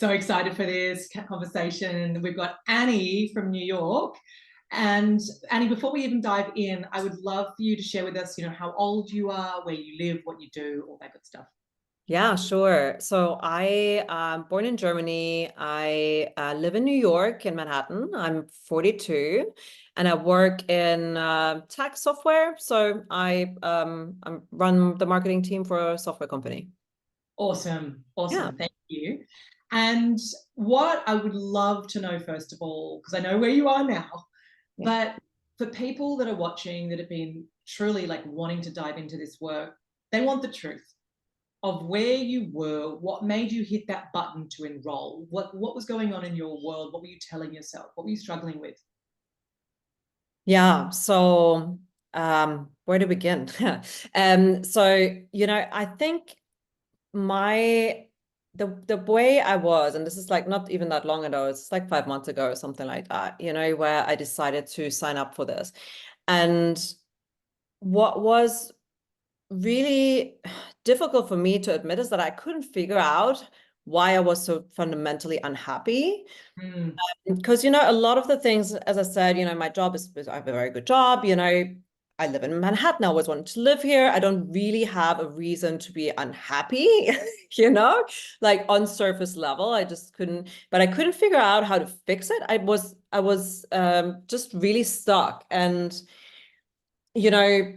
So excited for this conversation. We've got Annie from New York. And Annie, before we even dive in, I would love for you to share with us, how old you are, where you live, what you do, all that good stuff. Yeah, sure. So I born in Germany. I live in New York in Manhattan. I'm 42 and I work in tech software. So I run the marketing team for a software company. Awesome. Yeah. Awesome. Thank you. And what I would love to know, first of all, because I know where you are now, Yeah. but for people that are watching that have been truly like wanting to dive into this work, they want the truth of where you were, what made you hit that button to enroll, what was going on in your world, what were you telling yourself, what were you struggling with? Yeah. So where to begin? I think my the way I was, and this is like not even that long ago, it's like 5 months ago or something like that, where I decided to sign up for this. And what was really difficult for me to admit is that I couldn't figure out why I was so fundamentally unhappy. Mm, Because, a lot of the things, as I said, my job is I have a very good job, I live in Manhattan. I always wanted to live here. I don't really have a reason to be unhappy, like on surface level. I just couldn't, but I couldn't figure out how to fix it. I was just really stuck. And, you know,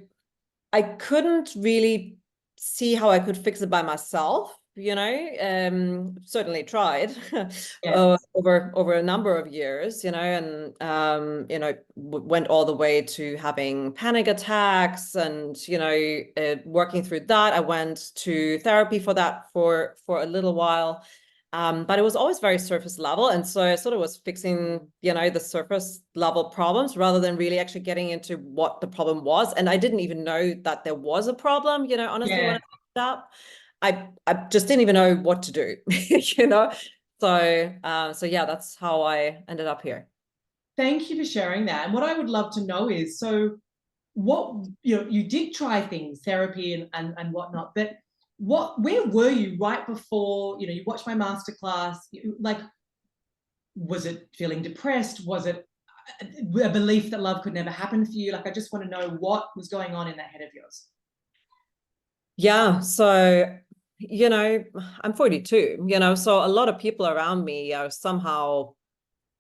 I couldn't really see how I could fix it by myself, certainly tried yeah. over a number of years, and went all the way to having panic attacks and, working through that. I went to therapy for that for a little while. But it was always very surface level. And so I sort of was fixing, the surface level problems rather than really actually getting into what the problem was. And I didn't even know that there was a problem, honestly, when Yeah. I picked up, I just didn't even know what to do, So yeah, that's how I ended up here. Thank you for sharing that. And what I would love to know is, so what, you did try things, therapy and whatnot, but where were you right before, you watched my masterclass, like, was it feeling depressed? Was it a belief that love could never happen for you? Like, I just want to know what was going on in that head of yours. Yeah, so I'm 42, so a lot of people around me are somehow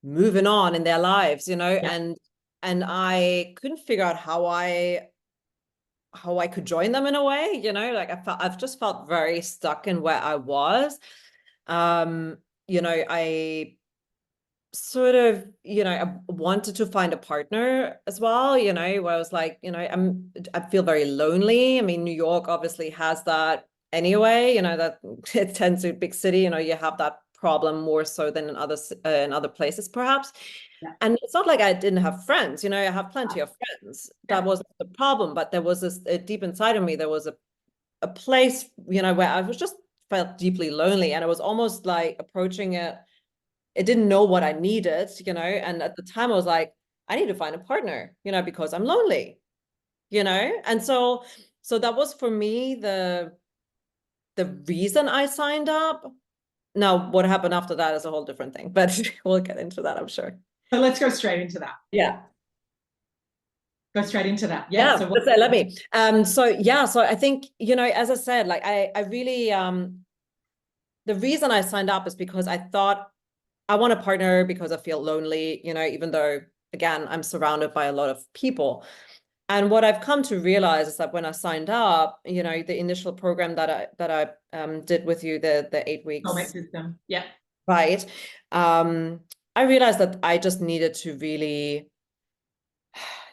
moving on in their lives, Yeah. and I couldn't figure out how I could join them in a way, like I've just felt very stuck in where I was. I sort of, I wanted to find a partner as well, where I was like, I feel very lonely. I mean, New York obviously has that anyway, that it tends to be a big city, you have that problem more so than in other places perhaps. Yeah. And it's not like I didn't have friends, I have plenty of friends. That Yeah. wasn't the problem, but there was this deep inside of me, there was a place, where I was just felt deeply lonely, and it was almost like approaching it. It didn't know what I needed, and at the time I was like, I need to find a partner, because I'm lonely, and so that was for me the reason I signed up. Now, what happened after that is a whole different thing, but we'll get into that, I'm sure. So let's go straight into that. Yeah. Go straight into that. Yeah. Yeah, So what? let me. So I think, as I said, like I really the reason I signed up is because I thought I want a partner because I feel lonely, even though again, I'm surrounded by a lot of people. And what I've come to realize is that when I signed up, the initial program that I did with you, the 8 weeks, Soulmate system. Yeah. right? I realized that I just needed to really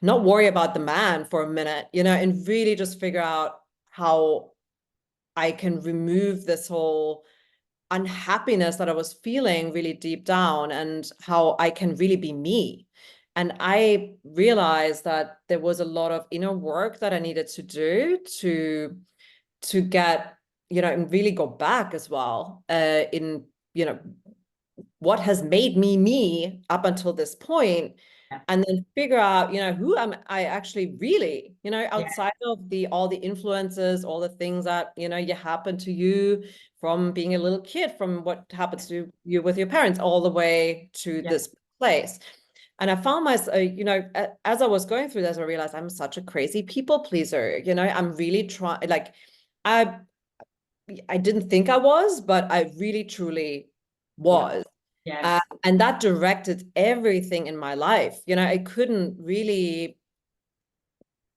not worry about the man for a minute, and really just figure out how I can remove this whole unhappiness that I was feeling really deep down, and how I can really be me. And I realized that there was a lot of inner work that I needed to do to get, and really go back as well, in, what has made me up until this point, and then figure out, who am I actually really, Yeah. outside of all the influences, all the things that, you happen to you from being a little kid, from what happens to you with your parents, all the way to Yeah. this place. And I found myself, as I was going through this, I realized I'm such a crazy people pleaser. I'm really trying, like, I I didn't think I was, but I really truly Yeah. was. Yes. And that directed everything in my life. I couldn't really,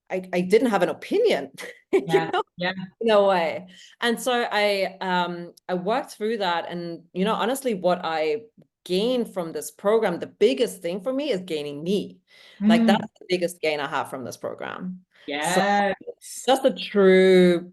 I didn't have an opinion, Yeah. Yeah. in a way. And so I worked through that. And, honestly, what I gained from this program, the biggest thing for me is gaining me. Like, Mm. that's the biggest gain I have from this program. So Yes. just a true,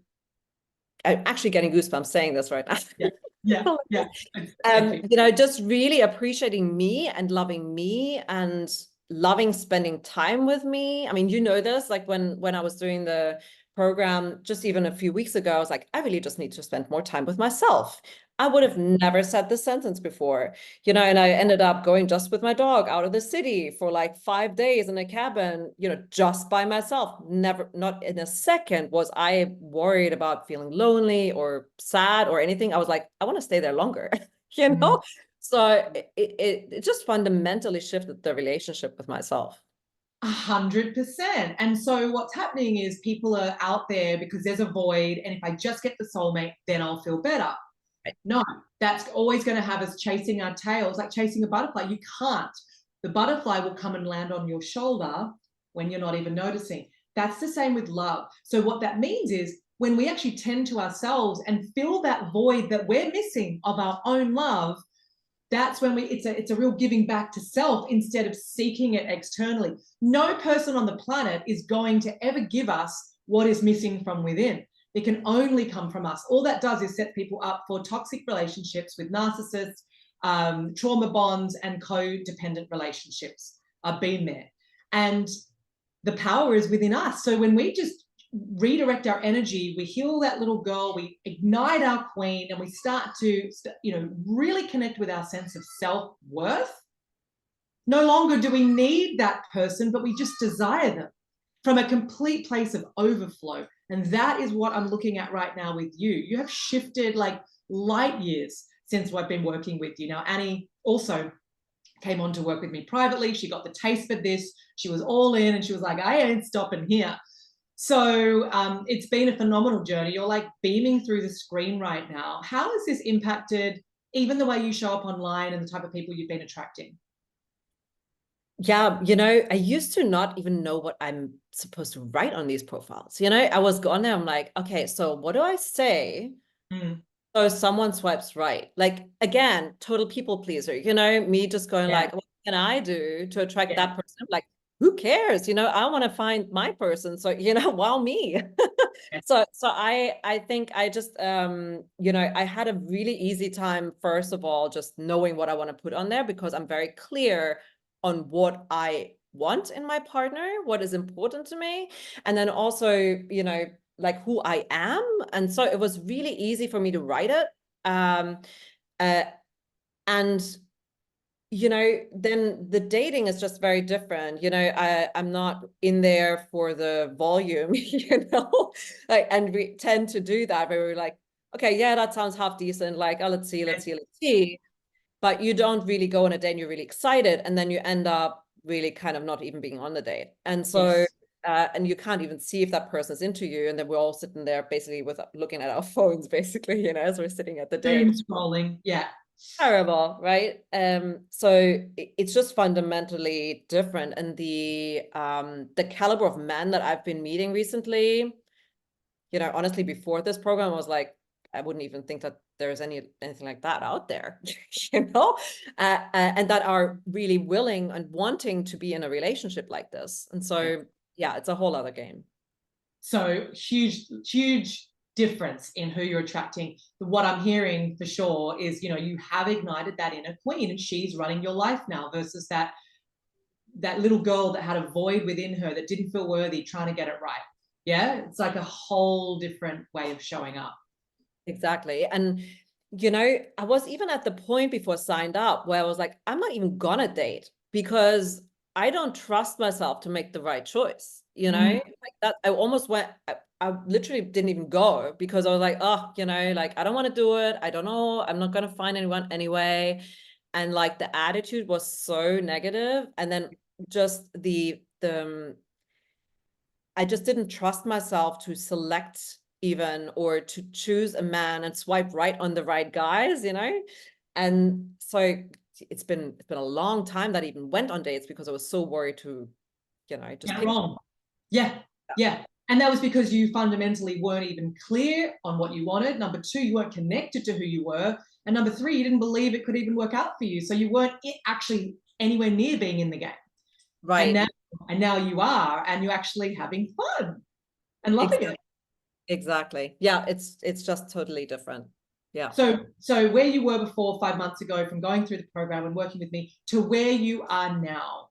I'm actually getting goosebumps saying this right Yeah. Yeah. now. Yeah. It's epic. Just really appreciating me and loving me and loving spending time with me. I mean, this, like when I was doing the program just even a few weeks ago, I was like, I really just need to spend more time with myself. I would have never said this sentence before, and I ended up going just with my dog out of the city for like 5 days in a cabin, just by myself. Never, not in a second was I worried about feeling lonely or sad or anything. I was like, I want to stay there longer, you Mm. know? So it just fundamentally shifted the relationship with myself. 100%. And so what's happening is people are out there because there's a void, and if I just get the soulmate, then I'll feel better. Right. No, that's always going to have us chasing our tails, like chasing a butterfly. You can't. The butterfly will come and land on your shoulder when you're not even noticing. That's the same with love. So what that means is when we actually tend to ourselves and fill that void that we're missing of our own love, that's when it's a real giving back to self instead of seeking it externally. No person on the planet is going to ever give us what is missing from within. It can only come from us. All that does is set people up for toxic relationships with narcissists, trauma bonds, and codependent relationships. I've been there. And the power is within us. So when we just redirect our energy, we heal that little girl, we ignite our queen, and we start to, really connect with our sense of self-worth. No longer do we need that person, but we just desire them from a complete place of overflow. And that is what I'm looking at right now with you. You have shifted like light years since I've been working with you. Now, Annie also came on to work with me privately. She got the taste for this. She was all in, and she was like, I ain't stopping here. So it's been a phenomenal journey. You're like beaming through the screen right now. How has this impacted even the way you show up online and the type of people you've been attracting? Yeah, I used to not even know what I'm supposed to write on these profiles. I was going there, I'm like, okay, so what do I say? Mm. So someone swipes right. Like, again, total people pleaser, me just going Yeah, like, what can I do to attract yeah, that person? Like, who cares? I want to find my person. So, wow, me. yeah. So I think I just I had a really easy time, first of all, just knowing what I want to put on there, because I'm very clear on what I want in my partner, what is important to me. And then also, like who I am. And so it was really easy for me to write it. Um, uh, and then the dating is just very different. I'm not in there for the volume, like, and we tend to do that where we're like, okay, yeah, that sounds half decent. Like, oh, let's see, let's see, let's see. But you don't really go on a date and you're really excited. And then you end up really kind of not even being on the date. And so, Yes. and you can't even see if that person is into you. And then we're all sitting there basically with looking at our phones, basically, as we're sitting at the Doom date. scrolling. Yeah. Terrible, right? So it's just fundamentally different. And the caliber of men that I've been meeting recently, honestly, before this program, I was like, I wouldn't even think that there's anything like that out there, and that are really willing and wanting to be in a relationship like this. And Yeah. so, yeah, it's a whole other game. So huge, huge difference in who you're attracting. What I'm hearing for sure is, you have ignited that inner queen, and she's running your life now versus that little girl that had a void within her that didn't feel worthy trying to get it right. Yeah, it's like a whole different way of showing up. Exactly. And, I was even at the point before I signed up where I was like, I'm not even gonna date because I don't trust myself to make the right choice, you know, Mm. like that. I almost went, I literally didn't even go because I was like, oh, you know, like, I don't want to do it. I don't know. I'm not going to find anyone anyway. And like the attitude was so negative. And then just I just didn't trust myself to select even or to choose a man and swipe right on the right guys, you know? And so it's been a long time that I even went on dates because I was so worried to, you know, just Get pick. wrong. Yeah, yeah. And that was because you fundamentally weren't even clear on what you wanted. Number two, you weren't connected to who you were. And number three, you didn't believe it could even work out for you. So you weren't actually anywhere near being in the game. And Right. now, and now you are, and you're actually having fun and loving it. Exactly. Yeah, it's just totally different. Yeah. So where you were before 5 months ago, from going through the program and working with me to where you are now.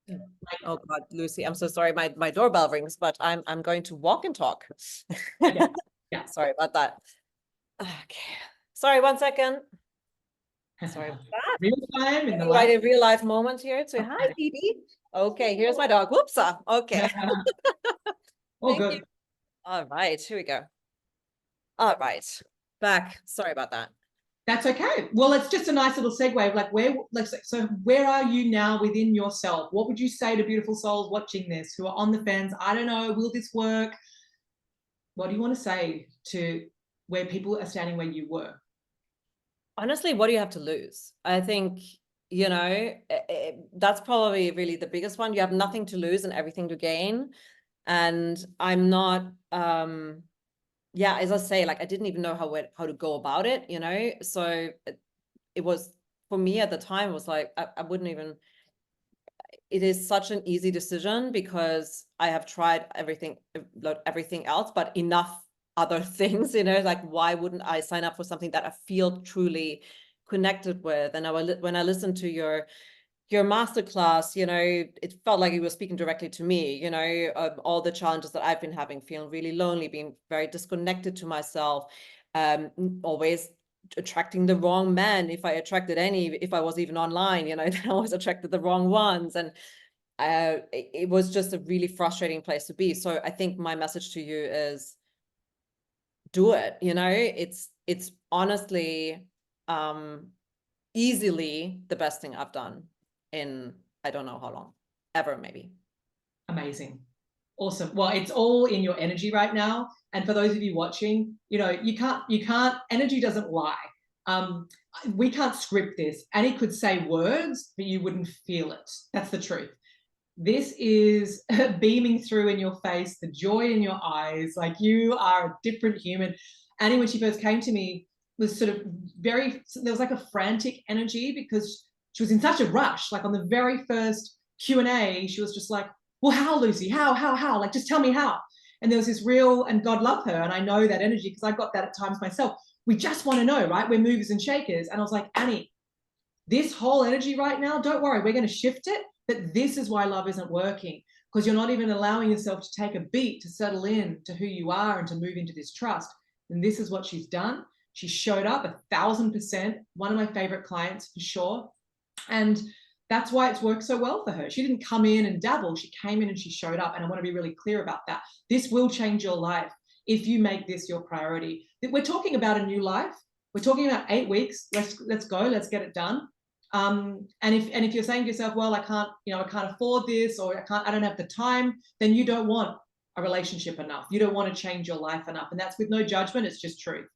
Like, Oh God, Lucy, I'm so sorry. My doorbell rings, but I'm going to walk and talk. yeah, yeah. Sorry about that. Okay. Sorry, 1 second. Sorry about that. Real time in the Right, light. a real life moment here. Say hi, Phoebe. Okay, here's my dog. Whoops. Okay. All Thank you. good. All right, here we go. All right. Back. Sorry about that. That's okay. Well, it's just a nice little segue. Like so where are you now within yourself? What would you say to beautiful souls watching this who are on the fence? I don't know, will this work? What do you want to say to where people are standing where you were? Honestly, what do you have to lose? I think, you know, that's probably really the biggest one. You have nothing to lose and everything to gain. And I'm not, yeah, as I say, like I didn't even know how to go about it, you know? So it was, for me at the time, was like, I wouldn't even, it is such an easy decision because I have tried everything else, but enough other things, you know, like why wouldn't I sign up for something that I feel truly connected with? And when I listened to your masterclass, you know, it felt like you were speaking directly to me, you know, all the challenges that I've been having, feeling really lonely, being very disconnected to myself, always attracting the wrong men. If I attracted any, if I was even online, you know, then I always attracted the wrong ones. And it was just a really frustrating place to be. So I think my message to you is do it, you know, it's honestly, easily the best thing I've done in, I don't know how long, ever, maybe. Amazing. Awesome. Well, it's all in your energy right now. And for those of you watching, energy doesn't lie. Um, we can't script this. Annie could say words, but you wouldn't feel it. That's the truth. This is beaming through in your face, the joy in your eyes, like you are a different human. Annie, when she first came to me, was sort of there was like a frantic energy because she was in such a rush. Like on the very first Q&A, she was just like, well, how, Lucy? How? Like, just tell me how. And there was this real, and God love her. And I know that energy because I got that at times myself. We just want to know, right? We're movers and shakers. And I was like, Annie, this whole energy right now, don't worry, we're going to shift it. But this is why love isn't working, because you're not even allowing yourself to take a beat, to settle in to who you are and to move into this trust. And this is what she's done. She showed up 1,000%, one of my favorite clients for sure. And that's why it's worked so well for her. She didn't come in and dabble. She came in and she showed up. And I want to be really clear about that. This will change your life if you make this your priority. We're talking about a new life. We're talking about 8 weeks. Let's go. Let's get it done. And if you're saying to yourself, well, I can't afford this, or I don't have the time, then you don't want a relationship enough. You don't want to change your life enough. And that's with no judgment. It's just truth.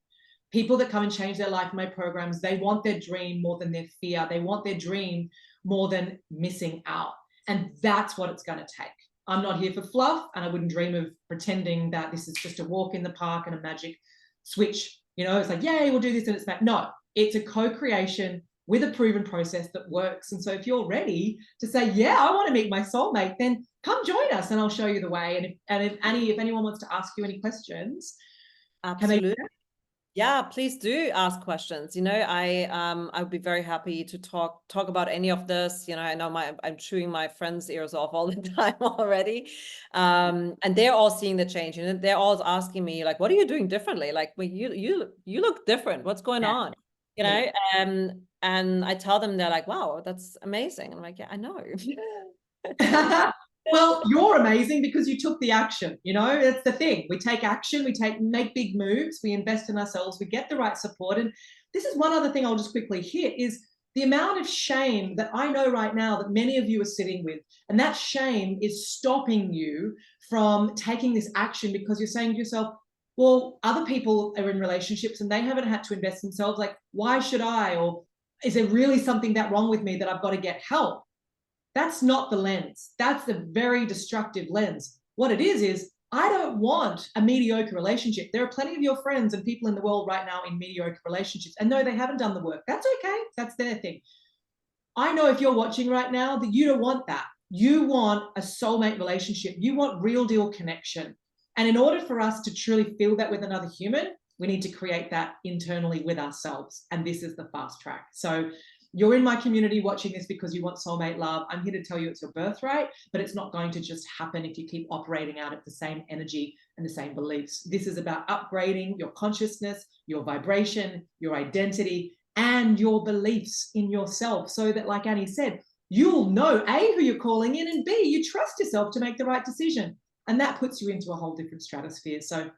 People that come and change their life in my programs, they want their dream more than their fear. They want their dream more than missing out. And that's what it's going to take. I'm not here for fluff, and I wouldn't dream of pretending that this is just a walk in the park and a magic switch. You know, it's like, yay, we'll do this and it's back. No, it's a co-creation with a proven process that works. And so if you're ready to say, yeah, I want to meet my soulmate, then come join us and I'll show you the way. And if Annie, if anyone wants to ask you any questions, can they? Absolutely. Yeah, please do ask questions. You know, I would be very happy to talk about any of this. You know, I know I'm chewing my friends' ears off all the time already. And they're all seeing the change. You know, they're all asking me, like, what are you doing differently? Like, well, you look different. What's going Yeah, on? You know, and I tell them, they're like, wow, that's amazing. And I'm like, yeah, I know. Well, you're amazing because you took the action. You know, that's the thing. We take action, make big moves, we invest in ourselves, we get the right support. And this is one other thing I'll just quickly hit is the amount of shame that I know right now that many of you are sitting with. And that shame is stopping you from taking this action because you're saying to yourself, well, other people are in relationships and they haven't had to invest themselves. Like, why should I? Or is there really something that wrong with me that I've got to get help? That's not the lens. That's the very destructive lens. What it is I don't want a mediocre relationship. There are plenty of your friends and people in the world right now in mediocre relationships. And no, they haven't done the work. That's okay. That's their thing. I know if you're watching right now that you don't want that. You want a soulmate relationship. You want real deal connection. And in order for us to truly feel that with another human, we need to create that internally with ourselves. And this is the fast track. So you're in my community watching this because you want soulmate love. I'm here to tell you it's your birthright, but it's not going to just happen if you keep operating out at the same energy and the same beliefs. This is about upgrading your consciousness, your vibration, your identity, and your beliefs in yourself so that, like Annie said, you'll know A, who you're calling in, and B, you trust yourself to make the right decision. And that puts you into a whole different stratosphere. So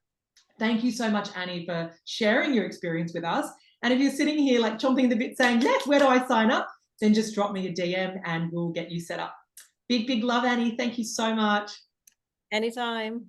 thank you so much, Annie, for sharing your experience with us. And if you're sitting here like chomping the bit saying, yes, where do I sign up? Then just drop me a DM and we'll get you set up. Big, big love, Annie. Thank you so much. Anytime.